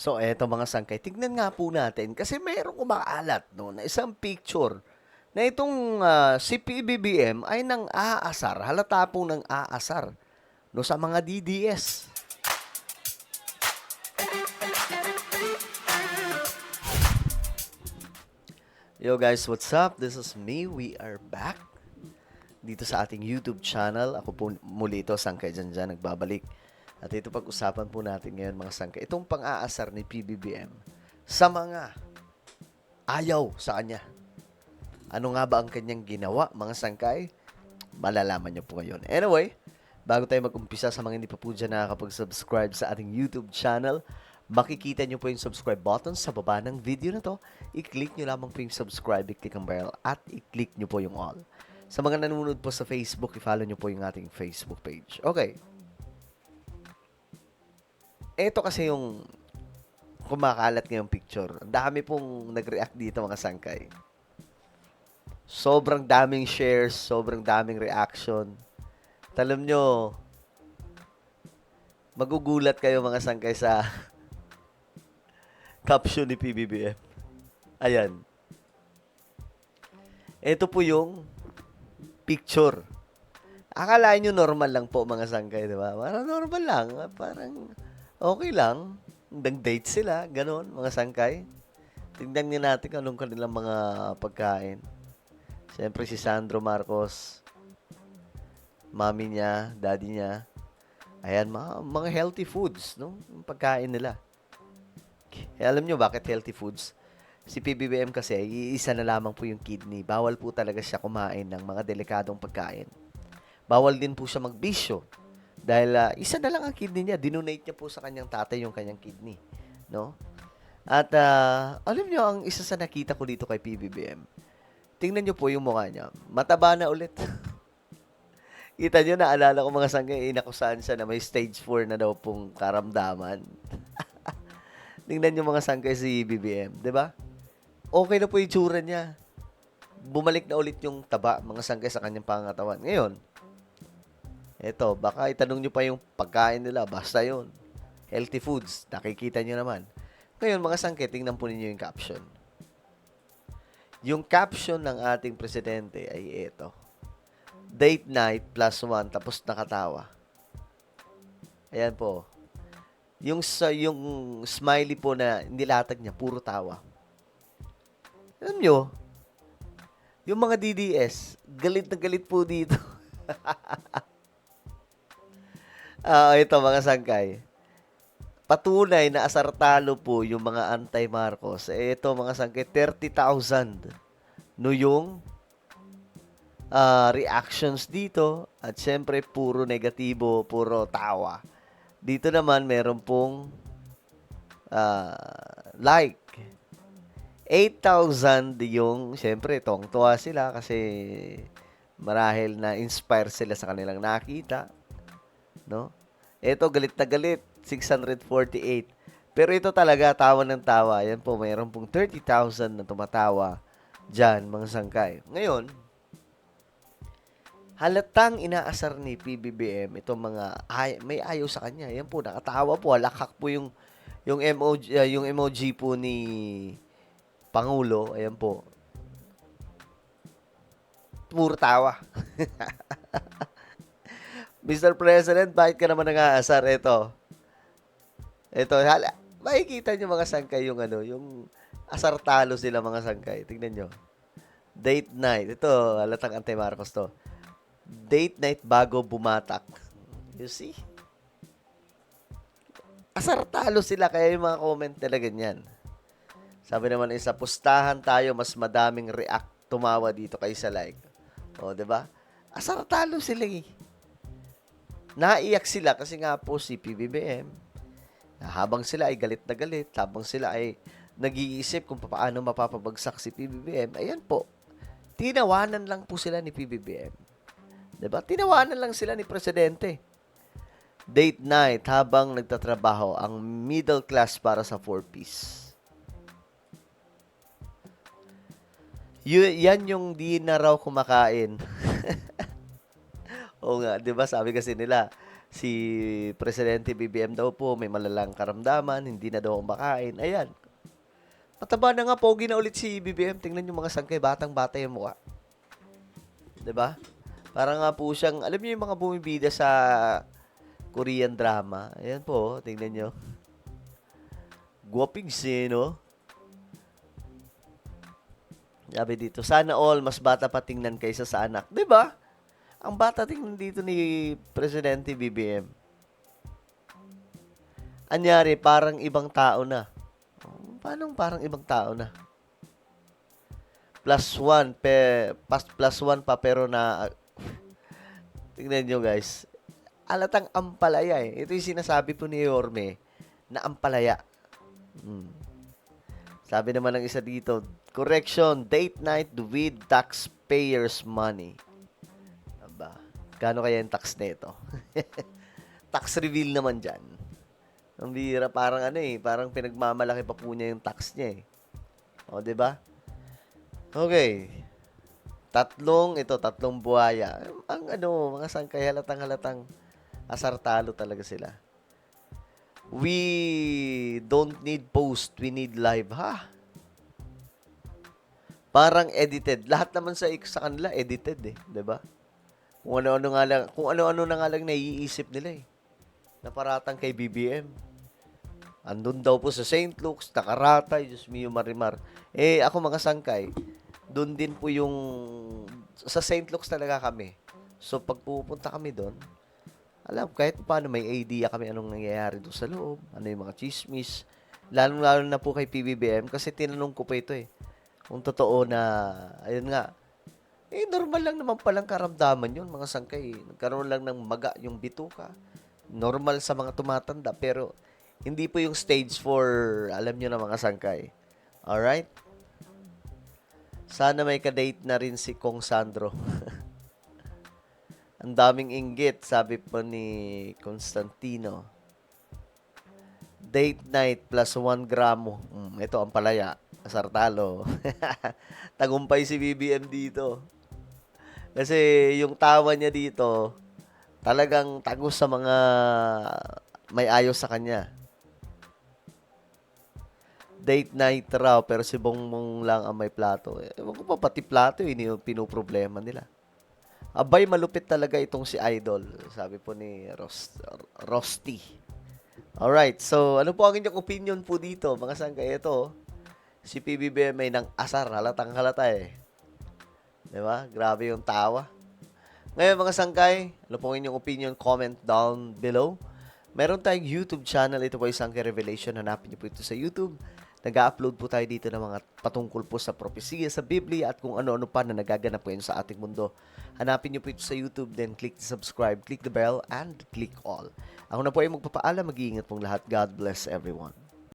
So, eto mga sangkay, tignan nga po natin kasi mayroong kumakalat no, na isang picture na itong si PBBM ay nang aasar, halata po ng aasar no, sa mga DDS. Yo guys, what's up? This is me. We are back dito sa ating YouTube channel. Ako po muli ito, Sangkay Janjan, nagbabalik. At ito pag-usapan po natin ngayon mga sangkay, itong pang-aasar ni PBBM sa mga ayaw sa kanya. Ano nga ba ang kanyang ginawa, mga sangkay? Malalaman niyo po ngayon. Anyway, bago tayo mag-umpisa, sa mga hindi pa po dyan nakakapag-subscribe sa ating YouTube channel, makikita niyo po yung subscribe button sa baba ng video na to. I-click niyo lamang po yung subscribe, i-click ang bell, at i-click niyo po yung all. Sa mga nanonood po sa Facebook, i-follow niyo po yung ating Facebook page. Okay. Ito kasi yung kumakalat ngayong picture. Ang dami pong nag-react dito mga sangkay. Sobrang daming shares, sobrang daming reaction. Alam nyo, magugulat kayo mga sangkay sa caption ni PBBM. Ayan. Ito po yung picture. Akalain nyo normal lang po mga sangkay, di ba? Parang normal lang. Parang okay lang. Nag-date sila, ganon, mga sangkay. Tingnan niyo natin anong kanilang mga pagkain. Siyempre si Sandro Marcos, mami niya, daddy niya. Ayan, mga healthy foods, no? Yung pagkain nila. Alam nyo bakit healthy foods? Si PBBM kasi, iisa na lamang po yung kidney. Bawal po talaga siya kumain ng mga delikadong pagkain. Bawal din po siya magbisyo. Dahil isa na lang ang kidney niya. Dinonate niya po sa kanyang tatay yung kanyang kidney. No? At alam nyo, ang isa sa nakita ko dito kay PBBM, tingnan nyo po yung mukha niya. Mataba na ulit. Kita nyo, naalala ko mga sangkay, inakusahan siya na may stage 4 na daw pong karamdaman. Tingnan nyo mga sangkay si BBM, di ba? Okay na po yung tsura niya. Bumalik na ulit yung taba, mga sangkay sa kanyang pangatawan. Ngayon, eto, baka itanong nyo pa yung pagkain nila, basta yun. Healthy foods, nakikita nyo naman. Ngayon, mga sangkay, tingnan po ninyo yung caption. Yung caption ng ating presidente ay ito. Date night +1 tapos nakatawa. Ayan po. Yung smiley po na nilatag niya, puro tawa. Alam nyo, yung mga DDS, galit na galit po dito. Ito mga sangkay. Patunay na asartalo po yung mga anti-Marcos. Ito mga sangkay, 30,000 no yung reactions dito. At syempre, puro negatibo, puro tawa. Dito naman, meron pong like. 8,000 yung, syempre, tuwang-tuwa sila kasi marahil na inspire sila sa kanilang nakita. No? Ito, galit na galit. 648. Pero ito talaga, tawa ng tawa. Yan po, mayroon pong 30,000 na tumatawa dyan, mga sangkay. Ngayon, halatang inaasar ni PBBM itong mga may ayaw sa kanya. Yan po, nakatawa po. Halakak po yung emoji po ni Pangulo. Ayan po. Puro tawa. Mr. President, bakit ka naman nang-aasar? Ito, makikita nyo mga sangkay yung asar talo sila mga sangkay. Tingnan nyo. Date night. Ito, halatang anti-Marcos to. Date night bago bumatak. You see? Asar talo sila, kaya yung mga comment nila ganyan. Sabi naman isa, pustahan tayo, mas madaming react tumawa dito kaysa like. O, diba? Asar talo sila eh. Naiyak sila kasi nga po si PBBM, habang sila ay galit na galit, habang sila ay nag-iisip kung paano mapapabagsak si PBBM, ayan po, tinawanan lang po sila ni PBBM. Diba? Tinawanan lang sila ni Presidente. Date night habang nagtatrabaho ang middle class para sa 4-piece. Yan yung di na raw kumakain. Oo nga, 'di ba? Sabi kasi nila, Si Presidente BBM daw po may malalang karamdaman, hindi na daw kumakain. Ayan. Mataba na nga, pogi na ulit si BBM. Tingnan yung mga sangkay, batang-bata yung mukha. 'Di ba? Para nga po siyang, alam niyo yung mga bumibida sa Korean drama. Ayan po, tingnan niyo. Guwaping no? Sabi dito, sana all mas bata pa tingnan kaysa sa anak. 'Di ba? Ang bata tingnan dito ni Presidente BBM. Anyari, parang ibang tao na. Paano parang ibang tao na? Plus one pa pero na tingnan nyo guys. Alatang ampalaya eh. Ito yung sinasabi po ni Yorme na ampalaya. Sabi naman ng isa dito, correction, date night with taxpayers' money. Aba, gaano kaya yung tax nito? Tax reveal naman dyan. Ang bira, parang parang pinagmamalaki pa po niya yung tax niya eh. O, diba? Okay. Tatlong buhaya. Ang mga sangkay halatang asartalo talaga sila. We don't need post, we need live. Ha? Parang edited. Lahat naman sa kanila edited eh, 'di ba? Kung ano-ano na nga lang naiisip nila eh. Na paratang kay BBM. Andun daw po sa St. Luke's, nakaratay, Diyos mio marimar. Ako mga sangkay, doon din po yung, sa St. Luke's talaga kami. So, pag pupunta kami doon, kahit paano may idea kami anong nangyayari doon sa loob, ano yung mga chismis, lalo na po kay PBBM, kasi tinanong ko pa ito eh, kung totoo na, ayun nga, normal lang naman palang karamdaman yun, mga sangkay. Nagkaroon lang ng maga yung bituka. Normal sa mga tumatanda, pero hindi po yung stage 4, alam nyo na mga sangkay. Alright? Sana may kadate na rin si Kong Sandro. Ang daming inggit, sabi po ni Constantino. Date night plus 1 gramo. Ito ang palaya. Asartalo. Tagumpay si BBM dito. Kasi yung tawa niya dito, talagang tagos sa mga may ayos sa kanya. Date night raw, pero si Bongbong lang ang may plato. Ewan ko pa, pati plato, yun yung pinoproblema nila. Abay, malupit talaga itong si Idol, sabi po ni Rusty. Alright, so ano po ang inyong opinion po dito? Mga sangkay, ito, si PBBM may nang asar, halatang halata eh. Diba? Grabe yung tawa. Ngayon mga sangkay, ano po ang inyong opinion? Comment down below. Meron tayong YouTube channel, ito po ay Sangkay Revelation. Hanapin niyo po ito sa YouTube. Nag-upload po tayo dito ng mga patungkol po sa propesiya sa Biblia at kung ano-ano pa na nagaganap po yun sa ating mundo. Hanapin niyo po ito sa YouTube, then click the subscribe, click the bell, and click all. Ako na po ay magpapaalam, mag-iingat pong lahat. God bless everyone.